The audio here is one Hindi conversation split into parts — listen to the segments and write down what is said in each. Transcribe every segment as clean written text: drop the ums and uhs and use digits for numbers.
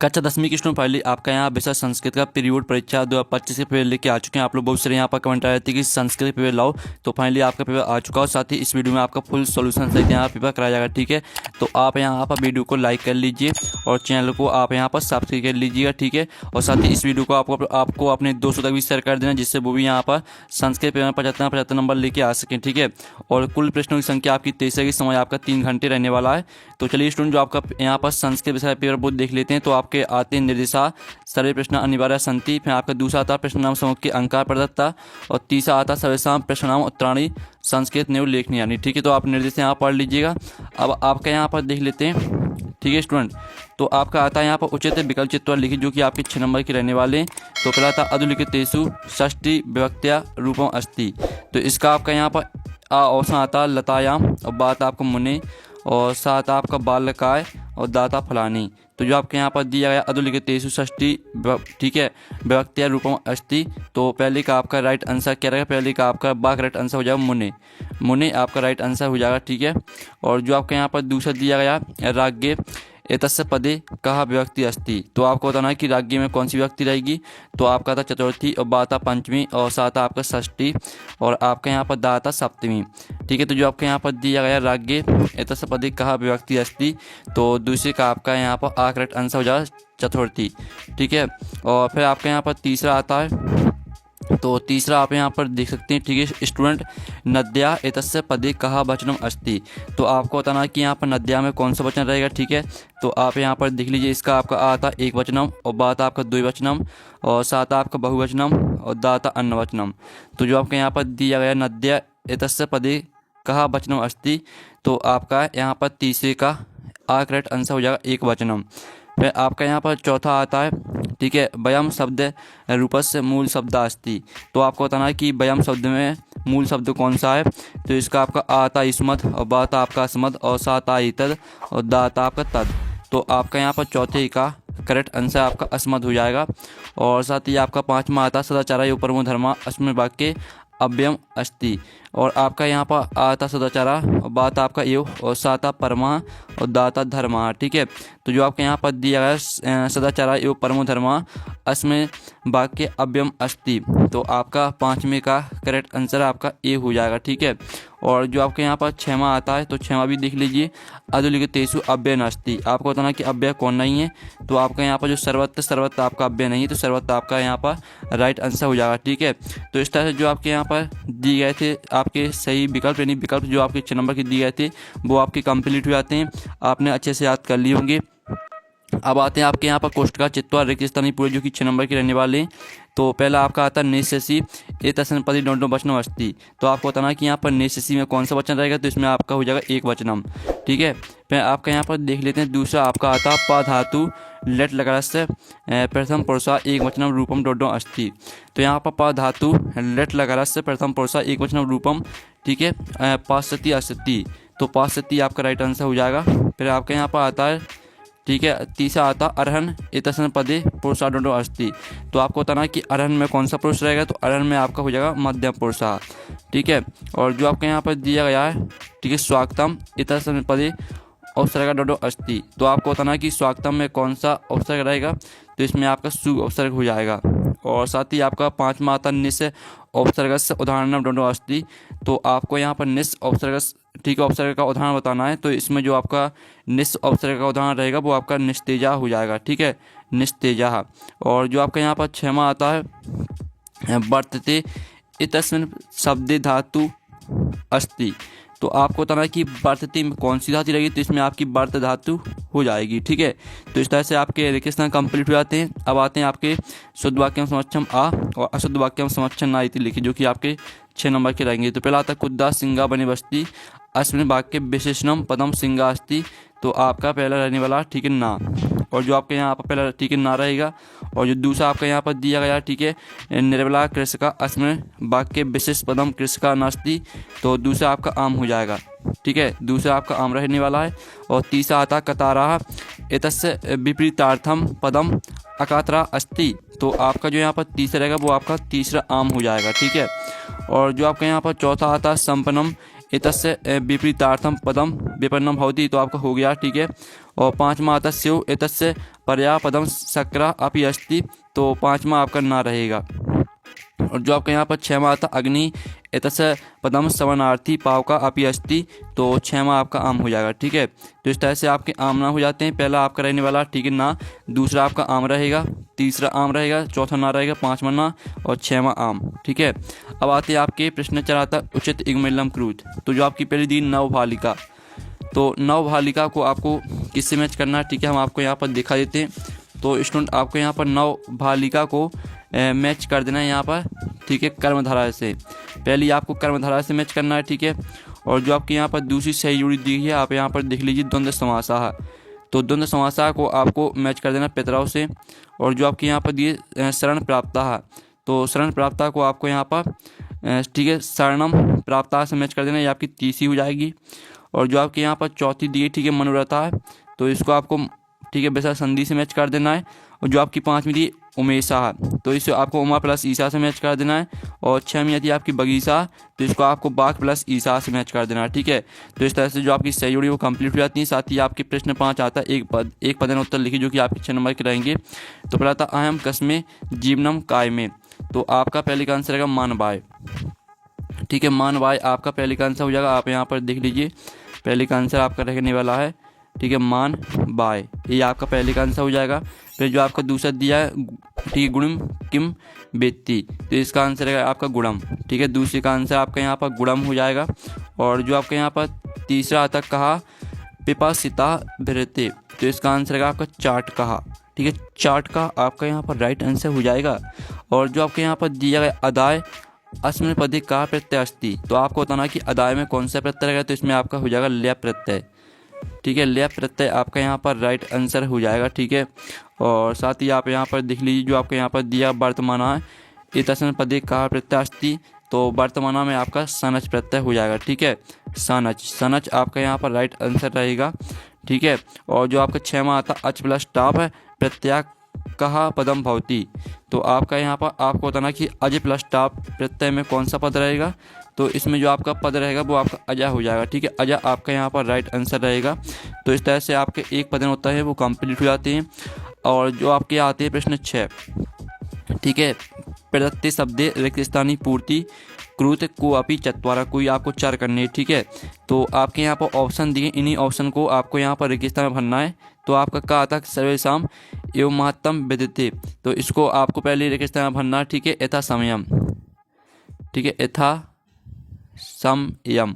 कक्षा 10वीं की स्टूडेंट फाइनली आपका यहाँ विषय संस्कृत का पीरियड परीक्षा 2025 के पेपर लेके आ चुके हैं। आप लोग बहुत सारे यहाँ पर कमेंट आए थे कि संस्कृत पेपर लाओ, तो फाइनली आपका पेपर आ चुका है। साथ ही इस वीडियो में आपका फुल सॉल्यूशन सहित यहाँ पेपर कराया जाएगा। ठीक है, तो आप यहाँ पर वीडियो को लाइक कर लीजिए और चैनल को आप यहाँ पर सब्सक्राइब कर लीजिएगा। ठीक है, और साथ ही इस वीडियो को आपको अपने दोस्तों तक भी शेयर कर देना, जिससे वो भी यहाँ पर संस्कृत पेपर में 75 नंबर लेके आ सकें। ठीक है, और कुल प्रश्नों की संख्या आपकी 23 है, समय आपका 3 घंटे रहने वाला है। तो चलिए स्टूडेंट, जो आपका यहाँ पर संस्कृत विषय पेपर वो देख लेते हैं। तो आपके आते हैं निर्देशा सर्वे प्रश्न अनिवार्य संति, फिर आपका दूसरा आता प्रश्न नाम समूह के अंकार प्रदत्ता, और तीसरा आता सर्वेशम प्रश्न नाम उत्तराणी संस्कृत न्यू लेखनी यानी। ठीक है, तो आप निर्देश यहाँ पढ़ लीजिएगा। अब आपका यहाँ पर देख लेते हैं। ठीक है स्टूडेंट, तो आपका आता है यहाँ पर उचित विकल्प चित्तवा लिखित, जो कि आपके 6 नंबर के रहने वाले हैं। तो पहला था अधुलिखितेषु षष्ठी विभक्त्या रूपम अस्ति, तो इसका आपका यहाँ पर ऑप्शन आता लतायाम, और बात आपका मुने, और साथ आपका बालकाय, और दाता फलानी। तो जो आपके यहाँ पर दिया गया अधुलिखितेषु षष्ठी, ठीक है, विभक्त्या रूपम अस्ति, तो पहले का आपका राइट आंसर क्या रहेगा? पहले का आपका बाक राइट आंसर हो जाएगा मुने, मुने आपका राइट आंसर हो जाएगा। ठीक है, और जो आपके यहाँ पर दूसरा दिया गया राज्ञे एतस्य पदे कहा विभक्ति अस्ति, तो आपको बताना है कि राज्ञी में कौन सी विभक्ति रहेगी। तो आपका था चतुर्थी, और बाता पंचमी, और साथ आपका षष्ठी, और आपका यहाँ पर दाता सप्तमी। ठीक है, तो जो आपके यहाँ पर दिया गया राज्ञे एतस्य पदे कहा विभक्ति अस्ति, तो दूसरे का आपका यहाँ पर आ करेक्ट आंसर हो जाएगा चतुर्थी। ठीक है, और फिर आपके यहाँ पर तीसरा आता है, तो तीसरा आप यहाँ पर देख सकते हैं। ठीक है स्टूडेंट, नद्या एतस्य पदे कहा वचनम अस्ति, तो आपको बताना है कि यहाँ पर नद्या में कौन सा वचन रहेगा। ठीक है, तो आप यहाँ पर देख लीजिए, इसका आपका आता एक वचनम, और बात आपका द्विवचनम, और साथ आपका बहुवचनम, और दाता अन्नवचनम। तो जो आपका यहाँ पर दिया गया नद्या एतस्य पदे कहा वचनम अस्ति, तो आपका यहाँ पर तीसरे का आ करेक्ट आंसर हो जाएगा एक वचनम। फिर आपका यहाँ पर चौथा आता है, ठीक है, वयम शब्द रूपस्य मूल शब्द अस्ति, तो आपको बताना है कि वयम शब्द में मूल शब्द कौन सा है। तो इसका आपका आता स्मद, और बाता आपका स्मद, और साता इतद, और दाता आपका तद। तो आपका यहाँ पर चौथे का करेक्ट आंसर आपका अस्मद हो जाएगा। और साथ ही आपका पाँचवा आता सदाचारा उपरमो धर्मा अस्मिन वाक्ये अव्ययम अस्ति, और आपका यहाँ पर आता सदाचारा, और बात आपका एव, और साता परमा, और दाता धर्मा। ठीक है, तो जो आपके यहाँ पर दिया गया सदाचारा एवं परमो धर्मा अस्मिन वाक्ये अव्ययम अस्ति, तो आपका पाँचवें का करेक्ट आंसर आपका ए हो जाएगा। ठीक है, और जो आपके यहाँ पर छठवां आता है, तो छठवां भी देख लीजिए, अधुलिखितेषु अव्यय नास्ति, आपको बताना कि अव्यय कौन नहीं है। तो आपका यहाँ पर जो सर्वत्र आपका अव्यय नहीं है, तो सर्वत्र आपका यहाँ पर राइट आंसर हो जाएगा। ठीक है, तो इस तरह से जो आपके यहाँ पर दिए गए थे आपके सही विकल्प, यानी विकल्प जो आपके 6 नंबर के दिए गए थे वो आपके कंप्लीट हो जाते हैं। आपने अच्छे से याद कर लिए होंगे। अब आते हैं आपके यहाँ पर कोष्ठका चित्वा रिक्त स्थानीय पूरे, जो कि 6 नंबर के रहने वाले हैं। तो पहला आपका आता है निशसी एतस्मिन् पदे डोंटो वचनम अस्ति, तो आपको बताना है कि यहाँ पर निशसी में कौन सा वचन रहेगा। तो इसमें आपका हो जाएगा एक वचनम। ठीक है, फिर आपका यहाँ पर देख लेते हैं दूसरा आपका आता है प धातु लेट लकारस्य प्रथम पुरुषा एक वचनम रूपम डोंटो अस्ति, तो यहाँ पर प धातु लेट लकारस्य प्रथम पुरुषा एक वचनम रूपम। ठीक है, पाश्चती अस्ति, तो पाश्चती आपका राइट आंसर हो जाएगा। फिर आपके यहाँ पर आता है, ठीक है, तीसरा आता अरहन एतस्मिन् पदे पुरुषा डोंटो अस्ति, तो आपको बताना है कि अरहन में कौन सा पुरुष रहेगा। तो अरहन में आपका हो जाएगा मध्यम पुरुषा। ठीक है, और जो आपके यहाँ पर दिया गया है, ठीक है, स्वागतम एतस्मिन् पदे उपसर्ग डोंटो अस्ति, तो आपको बताना है कि स्वागतम में कौन सा उपसर्ग रहेगा। तो इसमें आपका सु उपसर्ग हो जाएगा। और साथ ही आपका पाँचवा आता निस उपसर्गस्य उदाहरणम डोंटो अस्ति, तो आपको यहाँ पर निस उपसर्ग, ठीक है, उपसर्ग का उदाहरण बताना है। तो इसमें जो आपका निस उपसर्ग का उदाहरण रहेगा वो आपका निस्तेजा हो जाएगा। ठीक है, निस्तेजा। और जो आपका यहाँ पर छठवां आता है वर्तते इतस्मिन् शब्दे धातु अस्ति, तो आपको बताना है कि वर्तते में कौन सी धातु रहेगी। तो इसमें आपकी वर्त धातु हो जाएगी। ठीक है, तो इस तरह से आपके रिक्तस्थान कंप्लीट हो जाते हैं। अब आते हैं आपके शुद्ध वाक्यम समक्षम आ और अशुद्ध वाक्यम समक्षम ना इति लिखित, जो कि आपके 6 नंबर के रहेंगे। तो पहला आता कुद्दा सिंगा बने बस्ती अस्मिन् वाक्ये विशेषणम पदम सिंगा अस्ति, तो आपका पहला रहने वाला ठीक है ना, और जो आपके यहाँ पर पहला ठीक है ना रहेगा। और जो दूसरा आपका यहाँ पर दिया गया, ठीक है, निर्बला कृषका अस्मिन् वाक्ये विशेष पदम कृषका नास्ति, तो दूसरा आपका आम हो जाएगा। ठीक है, दूसरा आपका आम रहने वाला है। और तीसरा आता कतारा एतस्य विपरीतार्थम पदम अकातरा अस्ति, तो आपका जो यहाँ पर तीसरा रहेगा वो आपका तीसरा आम हो जाएगा। ठीक है, और जो आपका यहाँ पर चौथा आता है संपन्नम एतस्य विपरीतार्थम पदम विपन्नम भवति, तो आपका हो गया, ठीक है। और पाँचवा आता स्यु एतस्य पर्या पदम शक्रा अपि अस्ति, तो पाँचवा आपका ना रहेगा। और जो आपका यहाँ पर छठवां आता अग्नि एतस्य पदम समानार्थी पावका अपि अस्ति, तो छठवां आपका आम हो जाएगा, ठीक है। तो इस तरह से आपके आम ना हो जाते हैं। पहला आपका रहने वाला, ठीक है, ना, दूसरा आपका आम रहेगा, तीसरा आम रहेगा, चौथा ना रहेगा, पांचवा ना और छठवां आम, ठीक है। अब आते हैं आपके प्रश्न चलाता उचित इगमिलम क्रूत। तो जो आपकी पहली दी नवभालिका, तो नवभालिका को आपको किससे मैच करना है, ठीक है, हम आपको यहाँ पर दिखा देते हैं। तो स्टूडेंट आपको यहाँ पर नवभालिका को मैच कर देना है यहाँ पर, ठीक है, कर्मधारा से। पहली आपको कर्मधारा से मैच करना है, ठीक है। और जो आपकी यहाँ पर दूसरी सही जुड़ी दी है, आप यहाँ पर देख लीजिए द्वंद्व समासा, तो द्वंद्व समासा को आपको मैच कर देना पितराव से। और जो आपके यहाँ पर दिए शरण प्राप्ता, तो शरण प्राप्ता को आपको यहाँ पर, ठीक है, शरणम प्राप्ता से मैच कर देना, ये आपकी तीसरी हो जाएगी। और जो आपके यहाँ पर चौथी दी है, ठीक है, मनोरथा है, तो इसको आपको, ठीक है, वैसा संधि से मैच कर देना है। और जो आपकी पाँचवीं दी उमेशा है, तो इसे आपको उमा प्लस ईसा से मैच कर देना है। और छठवीं आती है आपकी बगीचा, तो इसको आपको बाघ प्लस ईसा से मैच कर देना है, ठीक है। तो इस तरह से जो आपकी सही जोड़ी वो कंप्लीट हो जाती है। साथ ही आपके प्रश्न 5 आता है एक पद उत्तर लिखिए, जो कि आपके 6 नंबर के रहेंगे। तो पहला था अहम कस्मे जीवनम कायमे, तो आपका पहले का आंसर रहेगा मानवाय, ठीक है, मानवाय आपका पहले का आंसर हो जाएगा। आप यहाँ पर देख लीजिए पहले का आंसर आपका रहने वाला है, ठीक है, मान बाय, ये आपका पहले का आंसर हो जाएगा। फिर जो आपका दूसरा दिया है, ठीक है, गुणम किम बेत्ती, तो इसका आंसर है आपका गुणम, ठीक है, दूसरे का आंसर आपका यहाँ पर गुणम हो जाएगा। और जो आपका यहाँ पर तीसरा आता कहा पिपासिता भृते, तो इसका आंसर है आपका चाट कहा, ठीक है, चाट का आपका यहाँ पर राइट आंसर हो जाएगा। और जो आपके यहाँ पर दिया गया अदाय अस्मिन पदे का प्रत्यय अस्ति, तो आपको बताना कि अदाय में कौन सा प्रत्यय रहेगा, तो इसमें आपका हो जाएगा लय प्रत्यय, ठीक है, लय प्रत्यय आपका यहाँ पर राइट आंसर हो जाएगा, ठीक है। और साथ ही आप यहाँ पर देख लीजिए जो आपके यहाँ पर दिया वर्तमान है इतस्मिन् पदे कहा प्रत्यय अस्ति, तो वर्तमान में आपका सनच प्रत्यय हो जाएगा, ठीक है, सनच, सनच आपका यहाँ पर राइट आंसर रहेगा, ठीक है। और जो आपका छठवां आता अच प्लस टाप है प्रत्यय कहा पदम भवती, तो आपका यहाँ पर आपको बताना कि अज प्लस टाप प्रत्यय में कौन सा पद रहेगा, तो इसमें जो आपका पद रहेगा वो आपका अजा हो जाएगा, ठीक है, अजा आपका यहाँ पर राइट आंसर रहेगा। तो इस तरह से आपके एक पद होता है वो कंप्लीट हो जाते हैं। और जो आपके आते हैं प्रश्न 6, ठीक है, प्रदत्ते शब्दे रिक्त स्थानी पूर्ति क्रूत को अपी चत्वारा, कोई आपको 4 करने हैं, ठीक है। तो आपके यहाँ पर ऑप्शन दिए, इन्हीं ऑप्शन को आपको यहाँ पर रिक्त स्थान में भरना है। तो आपका कहा था सर्वेशम एवं महत्तम विदिते, तो इसको आपको पहले रिक्त स्थान में भरना है, ठीक है, यथा समयम, ठीक है, यथा समयम,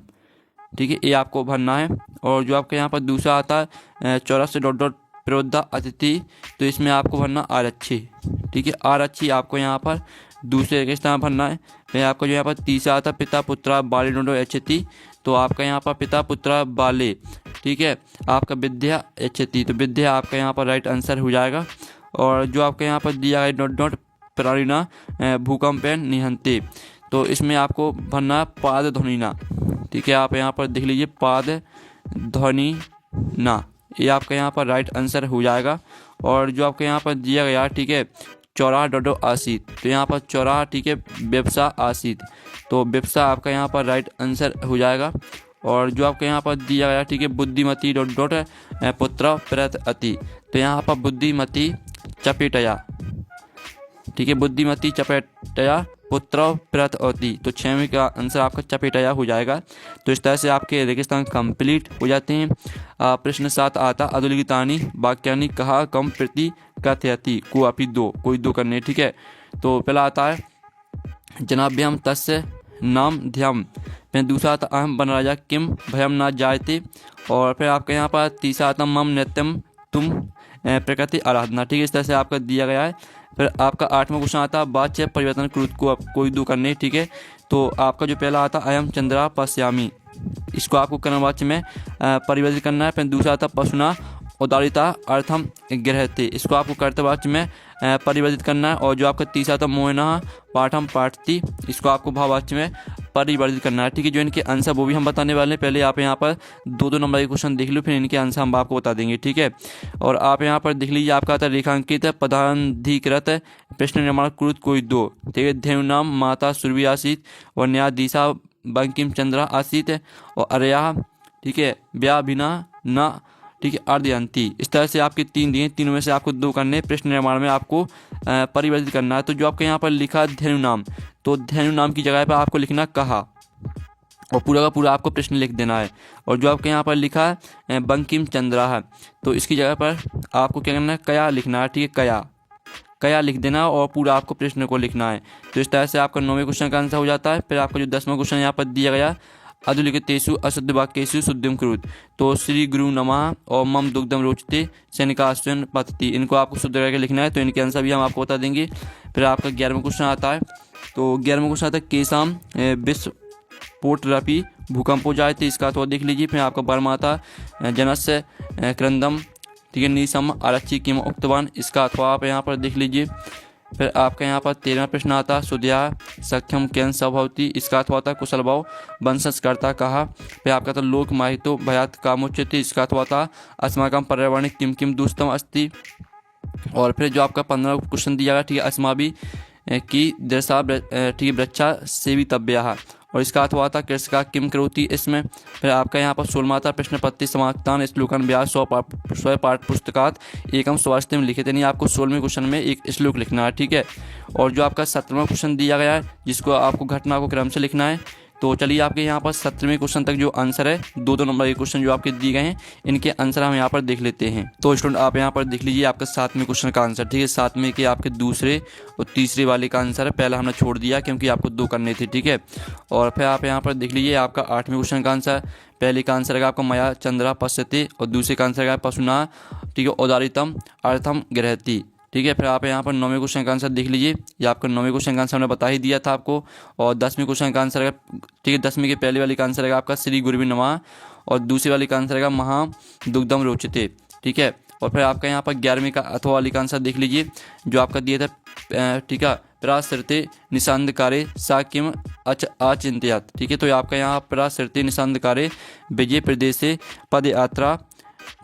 ठीक है, ये आपको भरना है। और जो आपके यहाँ पर दूसरा आता है चौरस डॉट डॉट प्रोद्धा अतिथि, तो इसमें आपको भरना आरक्षी, ठीक है, आरक्षी आपको यहाँ पर दूसरे के स्थान भरना है। फिर आपको जो यहाँ पर तीसरा आता पिता पुत्रा बाले डोडो एचती, तो आपका यहाँ पर पिता पुत्रा बाले, ठीक है, आपका विद्या एचती, तो विद्या आपका यहाँ पर राइट आंसर हो जाएगा। और जो आपके यहाँ पर दिया गया डॉट डॉट प्राणिना भूकंपेन निहंते, तो इसमें आपको भरना पाद ध्वनिना, ठीक है, आप यहाँ पर देख लीजिए पाद ध्वनि ना, ये आपका यहाँ पर राइट आंसर हो जाएगा। और जो आपके यहाँ पर दिया गया, ठीक है, चौराहा डोडो आसित, तो यहाँ पर चौराहा, ठीक है, व्यवसा आसित, तो व्यवसा आपका यहाँ पर राइट आंसर हो जाएगा। और जो आपके यहाँ पर दिया गया, ठीक है, बुद्धिमती डॉट डॉट पुत्र प्रत अति, तो यहाँ पर बुद्धिमती चपेटया, ठीक है, बुद्धिमती चपेटया पुत्र प्रत अति, तो 6वीं का आंसर आपका चपेटया हो जाएगा। तो इस तरह से आपके रेगिस्तान कंप्लीट हो जाते हैं। प्रश्न 7 आता अधुलिखितानि वाक्यानि कहा कम प्रति कथयति को अपि दो, कोई 2 करने, ठीक है। तो पहला आता है जनाभ्यम तस्य नाम ध्यम, फिर दूसरा आता अहम बन राजा किम भयम ना जायते, और फिर आपके यहाँ पर तीसरा आता मम नित्यम तुम प्रकृति आराधना, ठीक है, इस तरह से आपका दिया गया है। फिर आपका 8वां क्वेश्चन आता है वाच्य परिवर्तन क्रुत को कोई 2 करने, ठीक है। तो आपका जो पहला आता अयम चंद्रा पश्यामी, इसको आपको कर्मवाच्य में परिवर्तित करना है। फिर दूसरा आता पशुना उदारिता अर्थम गृहते, इसको आपको कर्तवाच्य में परिवर्तित करना है। और जो आपका तीसरा था मोहना पाठम पाठती, इसको आपको भाववाच्य में परिवर्तित करना है, ठीक है। जो इनके आंसर वो भी हम बताने वाले हैं। पहले आप यहाँ पर 2-2 नंबर के क्वेश्चन देख लो, फिर इनके आंसर हम आपको बता देंगे, ठीक है। और आप यहाँ पर देख लीजिए, आपका आता है रेखांकित पदाधिकृत प्रश्न निर्माण कृत कोई 2, ठीक है। धेनु नाम माता सुरभि आसित और न्यायाधीशा बंकिम चंद्र आसीत और अरया, ठीक है, ब्या बिना न, ठीक है, अर्धयंती। इस तरह से आपके 3 दिए, तीनों में से आपको 2 करने। प्रश्न निर्माण में आपको परिवर्तित करना है। तो जो आपके यहाँ पर लिखा धेनु नाम, तो धेनु नाम की जगह पर आपको लिखना कहा और पूरा का पूरा आपको प्रश्न लिख देना है। और जो आपके यहाँ पर लिखा है बंकिम चंद्र है, तो इसकी जगह पर आपको क्या करना है, कया लिखना है, ठीक है, कया, कया लिख देना और पूरा आपको प्रश्न को लिखना है। तो इस तरह से आपका 9वें क्वेश्चन का आंसर हो जाता है। फिर आपका जो 10वां क्वेश्चन यहाँ पर दिया गया, अधुलिखितेषु अशुद्ध वाक्येषु शुद्धिं कुरुत, तो श्री गुरु नमः और मम दुग्धम रोचते सैनिकाश्चन पतति, इनको आपको शुद्ध करके लिखना है। तो इनके आंसर भी हम आपको बता देंगे। फिर आपका 11वां क्वेश्चन आता है। तो 11वां क्वेश्चन आता है केशाम विस्फोटरपि भूकंपो जायते, इसका अथवा देख लीजिए। फिर आपका 12वां आता है जनस्य क्रंदम, ठीक है, निसम आरक्षी किम उक्तवान, इसका अथवा आप यहाँ पर देख लीजिए। फिर आपका यहाँ पर 13वां प्रश्न आता है सुध्या सख्यम कैन सभवती, इसका अथवा था कुशल भाव वंशस्कर्ता कहा। फिर आपका था लोक माहितो भयात कामोच्यते, इसका अथवा था अस्माकं पर्यावरणे किम किम दुष्टम अस्ति। और फिर जो आपका 15वां क्वेश्चन दिया गया, ठीक है, अस्माभि की दृशा, ठीक है, वृक्षा सेवितव्या, और इसका अथवा था कृषका किम करोति इसमें। फिर आपका यहाँ पर 16वां था प्रश्न पत्ति समाप्तान श्लोकन व्यास स्व पाठ पुस्तकात एकम स्वास्थ्य में लिखे, यानी आपको 16वें क्वेश्चन में एक श्लोक लिखना है, ठीक है। और जो आपका 17वां क्वेश्चन दिया गया है, जिसको आपको घटना को क्रम से लिखना है। तो चलिए आपके यहाँ पर 17वें क्वेश्चन तक जो आंसर है, 2 नंबर के क्वेश्चन जो आपके दिए गए हैं, इनके आंसर हम यहाँ पर देख लेते हैं। तो स्टूडेंट आप यहाँ पर देख लीजिए आपका 7वें क्वेश्चन का आंसर, ठीक है, 7वें के आपके दूसरे और तीसरे वाले का आंसर है। पहला हमने छोड़ दिया क्योंकि आपको 2 करने थे, ठीक है। और फिर आप यहाँ पर देख लीजिए आपका 8वें क्वेश्चन का आंसर, पहले का आंसर है आपका मया चंद्रा पश्यते और दूसरे का आंसर है पशुना, ठीक है, उदारितम अर्थम गृहति, ठीक है। फिर आप यहाँ पर 9वें क्वेश्चन का आंसर देख लीजिए, ये आपका 9वें क्वेश्चन का आंसर हमने बता ही दिया था आपको। और 10वें क्वेश्चन का आंसर है, ठीक है, 10वें के पहले वाले का आंसर है आपका श्री गुरुवे नमः और दूसरे वाले का आंसर है महा दुग्धम रोचते, ठीक है। और फिर आपका यहाँ पर 11वें का अथवा वाले का आंसर देख लीजिए, जो आपका दिया था, ठीक है, प्रासृते निशांतकारे सा किम अचिंत्यात, ठीक है। तो आपका यहाँ प्रासृते निशांतकारे विजय प्रदेशे पद यात्रा,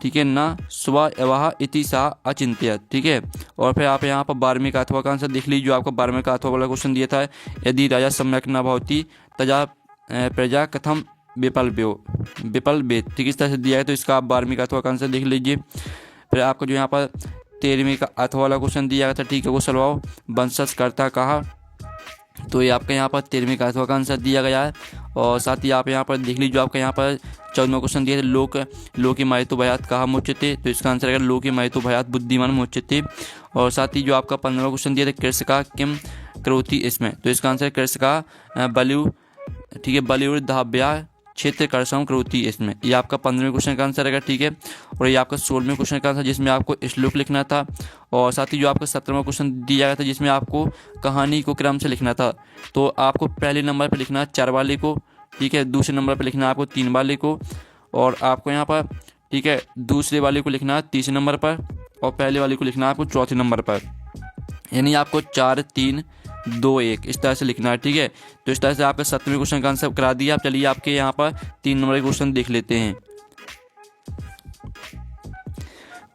ठीक है, न स्व इति सा अचिंत्य, ठीक है। और फिर आप यहाँ पर 12वें का अथवा का आंसर देख लीजिए, जो आपका 12वें का अथवा वाला क्वेश्चन दिया था, यदि राजा सम्यक न भवति तजा प्रजा कथम विपल्वेत, ठीक है, इस तरह से दिया है। तो इसका आप 12वें का अथवा का आंसर देख लीजिए। फिर आपको जो यहाँ पर 13वें का अथवा वाला क्वेश्चन दिया गया था, ठीक है, वो सलवाओ वंशस्कर्ता कहा, तो ये आपका यहाँ पर 13वें का अथवा का आंसर दिया गया है। और साथ ही आप यहाँ पर देख लीजिए, जो आपका यहाँ पर 14वां क्वेश्चन दिया था लोके माहितो भयात कहा मुच्यते, तो इसका आंसर है लोके माहितो भयात बुद्धिमान मुच्यते। और साथ ही जो आपका 15वां क्वेश्चन दिया था कृषका किम करोति इसमें, तो इसका आंसर है कृषका बलिउ, ठीक है, बलिउर्धाभ्या क्षेत्र कर्षम करोति इसमें, ये आपका 15वें क्वेश्चन का आंसर है, ठीक है। और ये आपका 16वें क्वेश्चन का आंसर, जिसमें आपको श्लोक लिखना था। और साथ ही जो आपका 17वां क्वेश्चन दिया गया था, जिसमें आपको कहानी को क्रम से लिखना था, तो आपको पहले नंबर पर लिखना है 4 वाले को, ठीक है, दूसरे नंबर पर लिखना है आपको 3 वाले को, और आपको यहाँ पर, ठीक है, दूसरे वाले को लिखना है 3 नंबर पर, और पहले वाले को लिखना है आपको 4थे नंबर पर, यानी आपको 4 3 2 1 इस तरह से लिखना है, ठीक है। तो इस तरह से आपका 7वें क्वेश्चन का आंसर करा दिया। आप चलिए आपके यहाँ पर 3 नंबर के क्वेश्चन देख लेते हैं।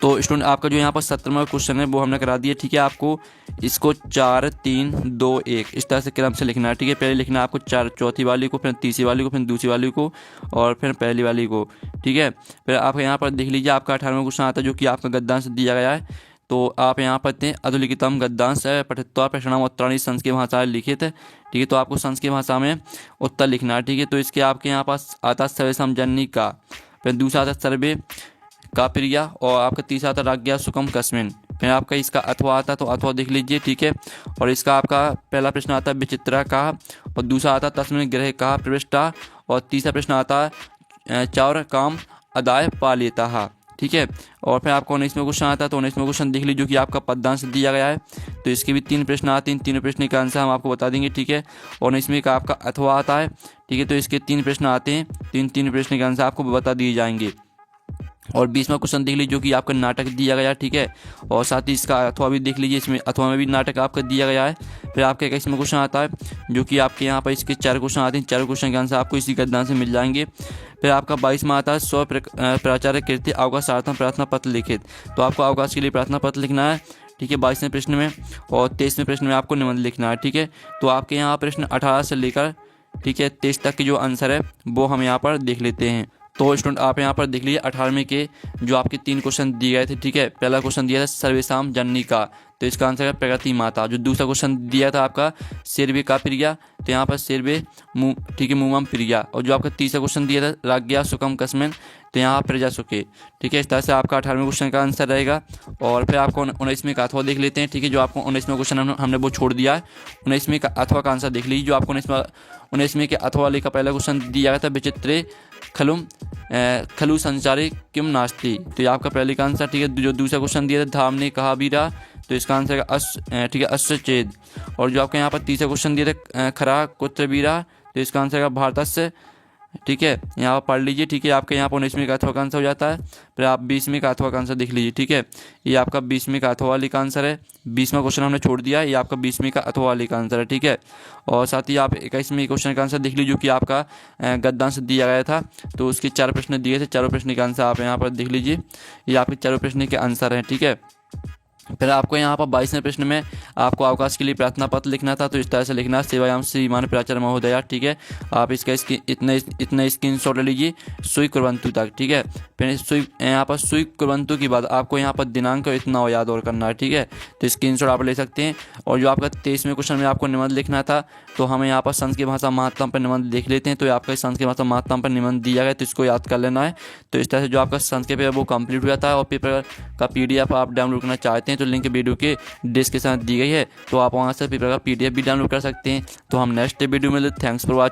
तो स्टूडेंट आपका जो यहाँ पर 17वां क्वेश्चन है वो हमने करा दिया, ठीक है। आपको इसको 4 3 2 1 इस तरह से क्रम से लिखना है, ठीक है। पहले लिखना है आपको 4 चौथी वाली को, फिर तीसरी वाली को, फिर दूसरी वाली को, और फिर पहली वाली को, ठीक है। फिर आप यहाँ पर देख लीजिए आपका 18वां क्वेश्चन आता है, जो कि आपका गद्यांश दिया गया है। तो आप यहाँ पढ़ते हैं अधुलिखितम गद्यांश पठित्वा प्रश्नम उत्तराणि संस्कृत भाषा लिखित, ठीक है। तो आपको संस्कृत भाषा में उत्तर लिखना है, ठीक है। तो इसके आपके यहाँ पास आता सर्वे समजन्नी का, फिर दूसरा आता सर्वे का प्रिया, और आपका तीसरा आता राज्ञा सुखम कस्मिन। फिर आपका इसका अथवा आता, तो अथवा देख लीजिए, ठीक है। और इसका आपका पहला प्रश्न आता विचित्रा का, और दूसरा आता तस्मिन गृह का प्रविष्टा, और तीसरा प्रश्न आता चौर काम अदाय पालिता, ठीक है। और फिर आपको 19वें क्वेश्चन आता है, तो 19वें क्वेश्चन देख लीजिए, जो कि आपका पद्यांश दिया गया है। तो इसके भी 3 प्रश्न आते हैं, इन तीनों प्रश्न का आंसर हम आपको बता देंगे, ठीक है। और 19वें का आपका अथवा आता है, ठीक है। तो इसके 3 प्रश्न आते हैं, तो इन 3 प्रश्न के आंसर आपको बता दिए जाएंगे। और 20वां क्वेश्चन देख लीजिए, जो कि आपका नाटक दिया गया है, ठीक है। और साथ ही इसका अथवा भी देख लीजिए, इसमें अथवा में भी नाटक आपका दिया गया है। फिर आपका 21वां क्वेश्चन आता है, जो कि आपके यहाँ पर इसके 4 क्वेश्चन आते हैं, 4 क्वेश्चन के आंसर आपको इसी गद्यांश से मिल जाएंगे। फिर आपका 22वां आता है स्व प्राचार्य कृत्य अवकाशार्थम प्रार्थना पत्र लिखित, तो आपको अवकाश के लिए प्रार्थना पत्र लिखना है, ठीक है, 22वें प्रश्न में। और 23वें प्रश्न में आपको निबंध लिखना है, ठीक है। तो आपके यहाँ प्रश्न 18 से लेकर ठीक है। 23 तक की जो आंसर है वो हम यहाँ पर देख लेते हैं। तो स्टूडेंट आप यहाँ पर देख लीजिए 18वें के जो आपके 3 क्वेश्चन दिए गए थे, ठीक है। पहला क्वेश्चन दिया था सर्वेशाम जननी का, तो इसका आंसर है प्रगति माता। जो दूसरा क्वेश्चन दिया था आपका शेरवे का प्रिया, तो यहाँ पर शेरवे ठीक है मुमम प्रिया। और जो आपका तीसरा क्वेश्चन दिया था राज्ञा सुकम कस्मेन, तो यहाँ प्रजा सुखे, ठीक है। इस तरह से आपका 18वें क्वेश्चन का आंसर रहेगा। और फिर आपको 19वें का अथवा देख लेते हैं, ठीक है। जो आपको 19वें क्वेश्चन हमने वो छोड़ दिया है। 19वें का अथवा का आंसर देख लीजिए। जो आपको 19वें के अथवा वाले का पहला क्वेश्चन दिया गया था विचित्रे खलु संचारी किम नास्ती, तो ये आपका पहले का आंसर, ठीक है। जो दूसरा क्वेश्चन दिया था धाम ने कहा वीरा, तो इसका आंसर है ठीक है अश्वचेद। और जो आपके यहाँ पर तीसरा क्वेश्चन दिया था खरा कुत्र वीरा, तो इसका आंसर है भारतस्य, ठीक है। यहाँ पर पढ़ लीजिए, ठीक है। आपके यहाँ पर 19वें का अथवा का आंसर हो जाता है। फिर आप 20वें का अथवा का आंसर देख लीजिए, ठीक है। ये आपका 20वें का अथवा वाले का आंसर है। 20वां क्वेश्चन हमने छोड़ दिया, ये आपका 20वें का अथवा वाले का आंसर है, ठीक है। और साथ ही आप 21वें क्वेश्चन का आंसर देख लीजिए, जो कि आपका गद्यांश दिया गया था, तो उसके 4 प्रश्न दिए थे। चारों प्रश्न का आंसर आप यहाँ पर देख लीजिए, ये आपके चारों प्रश्न के आंसर हैं, ठीक है। फिर आपको यहाँ पर 22वें प्रश्न में आपको अवकाश के लिए प्रार्थना पत्र लिखना था, तो इस तरह से लिखना सेवायाम श्रीमान प्राचार्य महोदया, ठीक है। आप इसका इतना स्क्रीनशॉट ले लीजिए सुई कुर्वंतु तक, ठीक है। फिर यहाँ पर सुई कुर्वंतु के बाद आपको यहाँ पर दिनांक इतना याद और करना है, ठीक है। तो स्क्रीनशॉट आप ले सकते हैं। और जो आपका 23वें क्वेश्चन में आपको निबंध लिखना था, तो हमें यहाँ पर संस्कृत भाषा महत्तम पर निबंध देख लेते हैं। तो आपका संस्कृत भाषा महत्तम पर निबंध दिया गया, तो इसको याद कर लेना है। तो इस तरह से जो आपका संस्कृत पेपर वो कंप्लीट हो जाता है। और पेपर का PDF आप डाउनलोड करना चाहते हैं तो लिंक वीडियो के डिस्क्रिप्शन दी गई है, तो आप वहाँ से पेपर का PDF भी डाउनलोड कर सकते हैं। तो हम नेक्स्ट वीडियो में थैंक्स फॉर वॉचिंग।